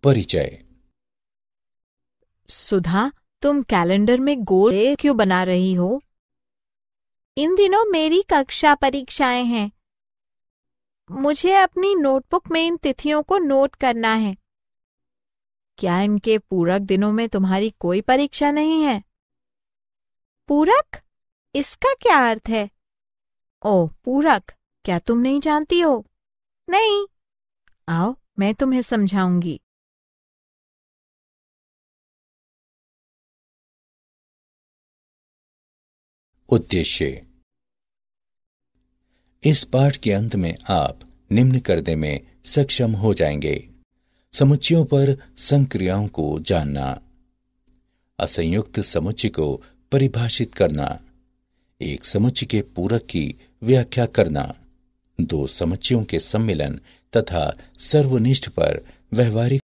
परिचय। सुधा, तुम कैलेंडर में गोल क्यों बना रही हो? इन दिनों मेरी कक्षा परीक्षाएं हैं। मुझे अपनी नोटबुक में इन तिथियों को नोट करना है। क्या इनके पूरक दिनों में तुम्हारी कोई परीक्षा नहीं है? पूरक? इसका क्या अर्थ है? ओह, पूरक, क्या तुम नहीं जानती हो? नहीं। आओ, मैं तुम्हें समझाऊंगी। उद्देश्य। इस पाठ के अंत में आप निम्न करने में सक्षम हो जाएंगे: समुच्चयों पर संक्रियाओं को जानना, असंयुक्त समुच्चय को परिभाषित करना, एक समुच्चय के पूरक की व्याख्या करना, दो समुच्चयों के सम्मिलन तथा सर्वनिष्ठ पर व्यवहारिक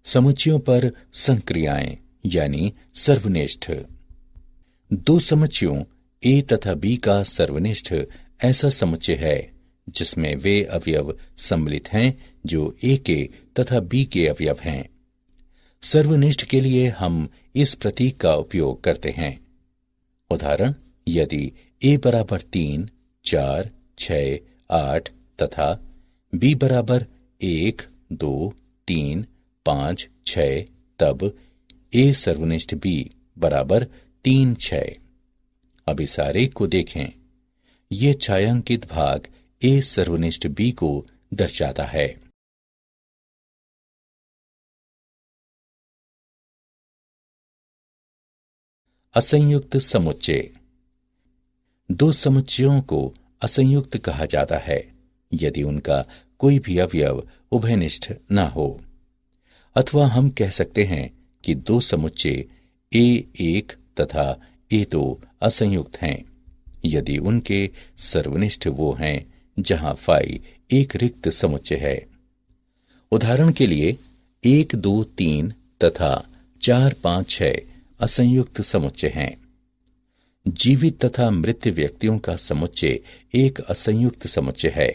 समुच्चयों पर संक्रियाएं यानी सर्वनिष्ठ। दो समुच्चयों ए तथा बी का सर्वनिष्ठ ऐसा समुच्चय है जिसमें वे अवयव सम्मिलित हैं जो ए के तथा बी के अवयव हैं। सर्वनिष्ठ के लिए हम इस प्रतीक का उपयोग करते हैं। उदाहरण, यदि ए बराबर 3, 4, 6, 8 तथा बी बराबर 1, 2, 3, 5, 6, तब ए सर्वनिष्ठ बी बराबर 3, 6। अब इस आरेख को देखें। यह छायांकित भाग ए सर्वनिष्ठ बी को दर्शाता है। असंयुक्त समुच्चय। दो समुच्चयों को असंयुक्त कहा जाता है यदि उनका कोई भी अवयव उभयनिष्ठ न हो, अथवा हम कह सकते हैं कि दो समुच्चय ए1 तथा ए2 असंयुक्त हैं यदि उनके सर्वनिष्ठ वो हैं जहां फाई एक रिक्त समुच्चय है। उदाहरण के लिए 1, 2, 3 तथा 4, 5, 6 असंयुक्त समुच्चय हैं। जीवित तथा मृत व्यक्तियों का समुच्चय एक असंयुक्त समुच्चय है।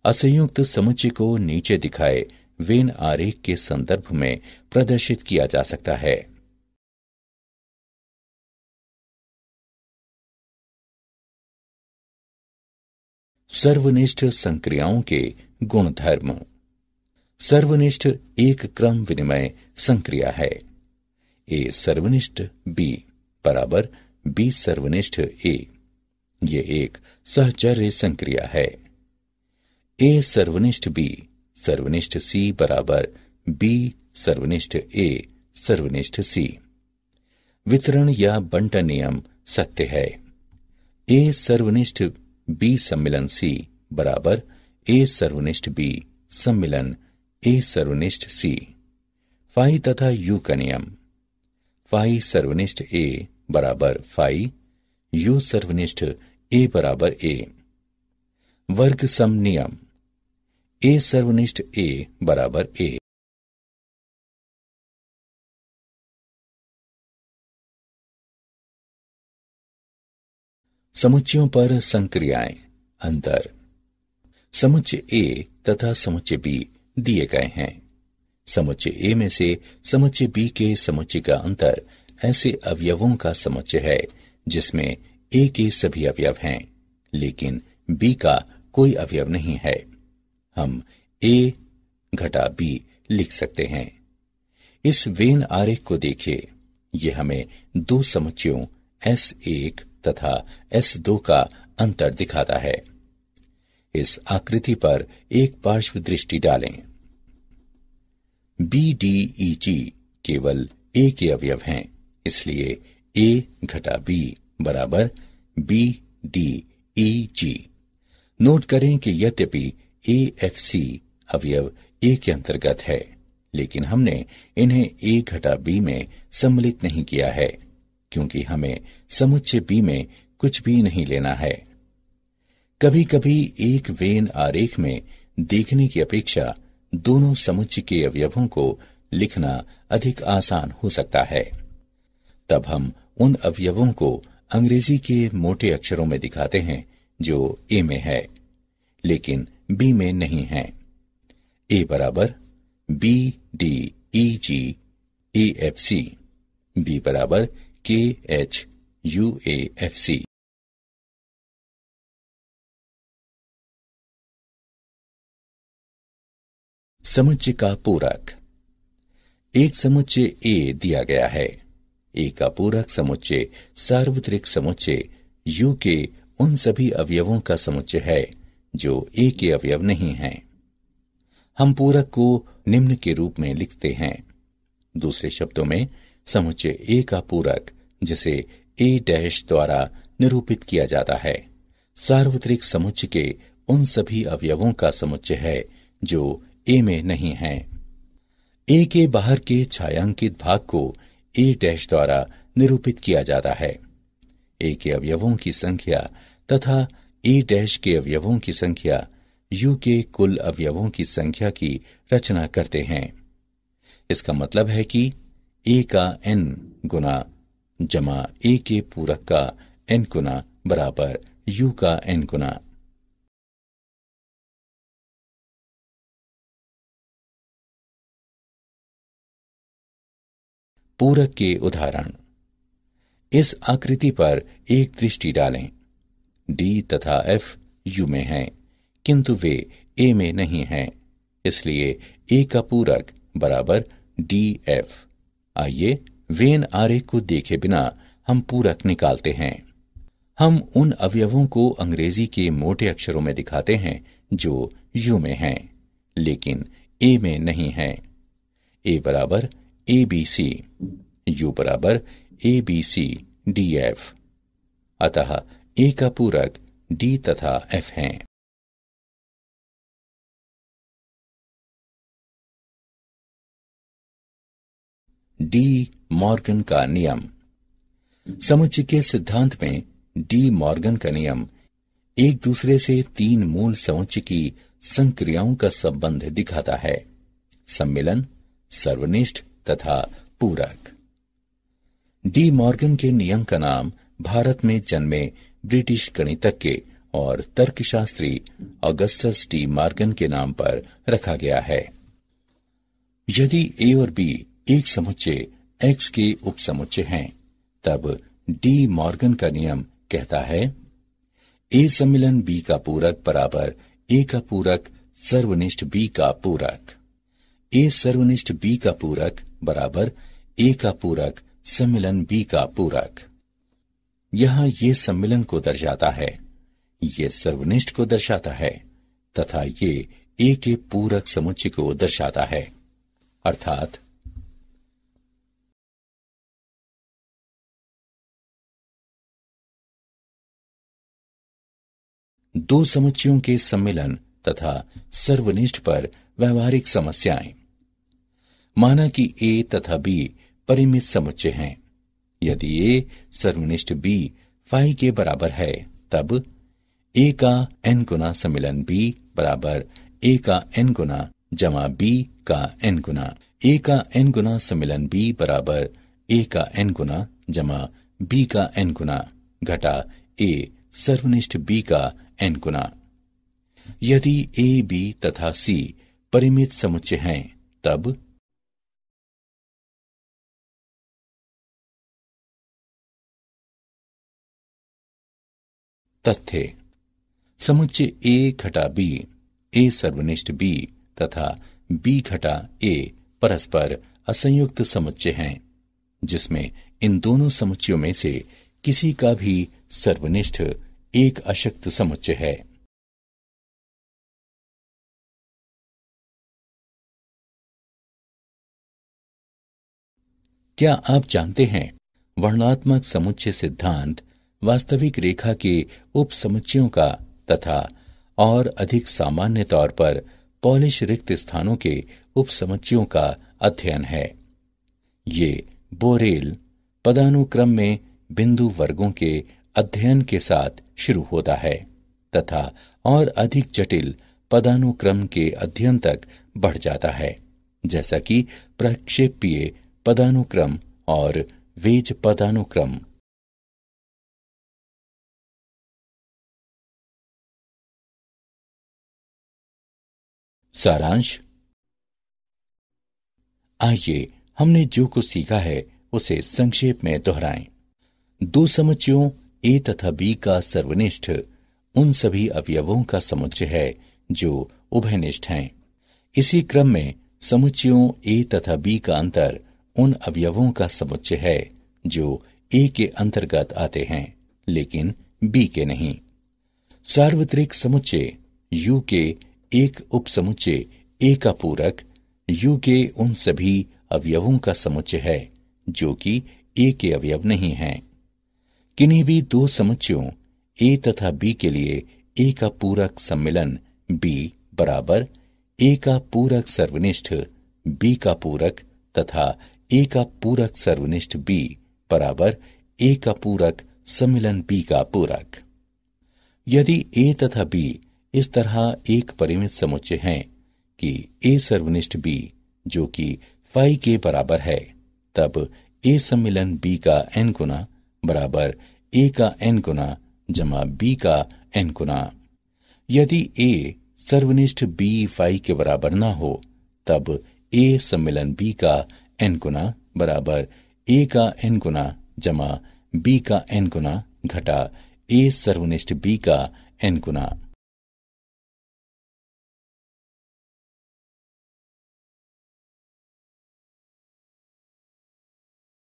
असंयुक्त समुच्चय को नीचे दिखाए वेन आरेख के संदर्भ में प्रदर्शित किया जा सकता है। सर्वनिष्ठ संक्रियाओं के गुणधर्म। सर्वनिष्ठ एक क्रम विनिमय संक्रिया है। ए सर्वनिष्ठ बी बराबर बी सर्वनिष्ठ ए, ये एक सहचर्य संक्रिया है। ए सर्वनिष्ठ बी सर्वनिष्ठ सी बराबर बी सर्वनिष्ठ ए सर्वनिष्ठ सी। वितरण या बंटन नियम सत्य है। ए सर्वनिष्ठ बी सम्मिलन सी बराबर ए सर्वनिष्ठ बी सम्मिलन ए सर्वनिष्ठ सी। फाई तथा यू का नियम। फाई सर्वनिष्ठ ए बराबर फाई, यू सर्वनिष्ठ ए बराबर ए। वर्ग सम नियम। ए सर्वनिष्ठ ए बराबर ए। समुच्चयों पर संक्रियाएं। अंतर। समुच्चय ए तथा समुच्चय बी दिए गए हैं। समुच्चय ए में से समुच्चय बी के समुच्चय का अंतर ऐसे अवयवों का समुच्चय है जिसमें ए के सभी अवयव हैं लेकिन बी का कोई अवयव नहीं है। हम ए घटा बी लिख सकते हैं। इस वेन आरेख को देखिए। यह हमें दो समुच्चयों S1 तथा S2 का अंतर दिखाता है। इस आकृति पर एक पार्श्व दृष्टि डालें। बी डी ई जी केवल ए के अवयव हैं, इसलिए ए घटा बी बराबर बी डी ई जी। नोट करें कि यद्यपि ए एफ सी अवयव ए के अंतर्गत है लेकिन हमने इन्हें ए घटा बी में सम्मिलित नहीं किया है क्योंकि हमें समुच्चय बी में कुछ भी नहीं लेना है। कभी कभी एक वेन आरेख में देखने की अपेक्षा दोनों समुच्चय के अवयवों को लिखना अधिक आसान हो सकता है। तब हम उन अवयवों को अंग्रेजी के मोटे अक्षरों में दिखाते हैं जो ए में है लेकिन बी में नहीं है। ए बराबर B D E G A F C, B बराबर K H U A F C. समुच्चय का पूरक। एक समुच्चय ए दिया गया है। ए का पूरक समुच्चय सार्वत्रिक समुच्चय यू के उन सभी अवयवों का समुच्चय है जो ए के अवयव नहीं हैं। हम पूरक को निम्न के रूप में लिखते हैं। दूसरे शब्दों में समुच्चय ए का पूरक जिसे ए डैश द्वारा निरूपित किया जाता है सार्वत्रिक समुच्चय के उन सभी अवयवों का समुच्चय है जो ए में नहीं है। ए के बाहर के छायांकित भाग को ए डैश द्वारा निरूपित किया जाता है। ए के अवयवों की संख्या तथा ए डैश के अवयवों की संख्या यू के कुल अवयवों की संख्या की रचना करते हैं। इसका मतलब है कि ए का n गुना जमा ए के पूरक का n गुना बराबर यू का n गुना। पूरक के उदाहरण। इस आकृति पर एक दृष्टि डालें। डी तथा एफ यू में हैं, किंतु वे ए में नहीं हैं, इसलिए ए का पूरक बराबर डी एफ। आइए वेन आरेख को देखे बिना हम पूरक निकालते हैं। हम उन अवयवों को अंग्रेजी के मोटे अक्षरों में दिखाते हैं जो यू में हैं, लेकिन ए में नहीं हैं। ए बराबर ए बी सी, यू बराबर A B C D F. अतः ए का पूरक डी तथा एफ हैं। डी मॉर्गन का नियम। समुच्चय के सिद्धांत में डी मॉर्गन का नियम एक दूसरे से तीन मूल समुच्चय की संक्रियाओं का संबंध दिखाता है: सम्मिलन, सर्वनिष्ठ तथा पूरक। डी मॉर्गन के नियम का नाम भारत में जन्मे ब्रिटिश गणितज्ञ और तर्कशास्त्री ऑगस्टस डी मॉर्गन के नाम पर रखा गया है। यदि ए और बी एक समुच्चय एक्स के उपसमुच्चय हैं, तब डी मॉर्गन का नियम कहता है ए सम्मिलन बी का पूरक बराबर ए का पूरक सर्वनिष्ठ बी का पूरक। ए सर्वनिष्ठ बी का पूरक बराबर ए का पूरक सम्मिलन बी का पूरक। यहां ये सम्मिलन को दर्शाता है, ये सर्वनिष्ठ को दर्शाता है तथा ये ए के पूरक समुच्चय को दर्शाता है। अर्थात दो समुच्चयों के सम्मिलन तथा सर्वनिष्ठ पर व्यवहारिक समस्याएं। माना कि ए तथा बी परिमित समुच्चय हैं। यदि ए सर्वनिष्ठ बी फाई के बराबर है, तब ए का n गुना सम्मिलन बी बराबर ए का n गुना जमा बी का n गुना। ए का n गुना सम्मिलन बी बराबर ए का n गुना जमा बी का n गुना घटा ए सर्वनिष्ठ बी का n गुना। यदि ए बी तथा सी परिमित समुच्चय हैं, तब तथ्य समुच्चय ए घटा बी, ए सर्वनिष्ठ बी तथा बी घटा ए परस्पर असंयुक्त समुच्चय हैं, जिसमें इन दोनों समुच्चयों में से किसी का भी सर्वनिष्ठ एक अशक्त समुच्चय है। क्या आप जानते हैं वर्णनात्मक समुच्चय सिद्धांत वास्तविक रेखा के उपसमुच्चयों का तथा और अधिक सामान्य तौर पर पॉलिश रिक्त स्थानों के उपसमुच्चयों का अध्ययन है। ये बोरेल पदानुक्रम में बिंदु वर्गों के अध्ययन के साथ शुरू होता है तथा और अधिक जटिल पदानुक्रम के अध्ययन तक बढ़ जाता है, जैसा कि प्रक्षेपीय पदानुक्रम और वेज पदानुक्रम। सारांश। आइए हमने जो कुछ सीखा है उसे संक्षेप में दोहराएं। दो समुच्चयों ए तथा बी का सर्वनिष्ठ उन सभी अवयवों का समुच्चय है जो उभयनिष्ठ हैं। इसी क्रम में समुच्चयों ए तथा बी का अंतर उन अवयवों का समुच्चय है जो ए के अंतर्गत आते हैं लेकिन बी के नहीं। सार्वत्रिक समुच्चय यू के एक उपसमुच्चय ए का पूरक यू के उन सभी अवयवों का समुच्चय है जो कि ए के अवयव नहीं हैं। किन्हीं भी दो समुच्चयों ए तथा बी के लिए ए का पूरक सम्मिलन बी बराबर ए का पूरक सर्वनिष्ठ बी का पूरक तथा ए का पूरक सर्वनिष्ठ बी बराबर ए का पूरक सम्मिलन बी का पूरक। यदि ए तथा बी इस तरह एक परिमित समुच्चय हैं कि ए सर्वनिष्ठ बी जो कि फाई के बराबर है, तब ए सम्मिलन बी का एन गुना बराबर ए का एन गुना जमा बी का एन गुना। यदि ए सर्वनिष्ठ बी फाई के बराबर ना हो, तब ए सम्मिलन बी का एन गुना बराबर ए का एन गुना जमा बी का एन गुना घटा ए सर्वनिष्ठ बी का एन गुना।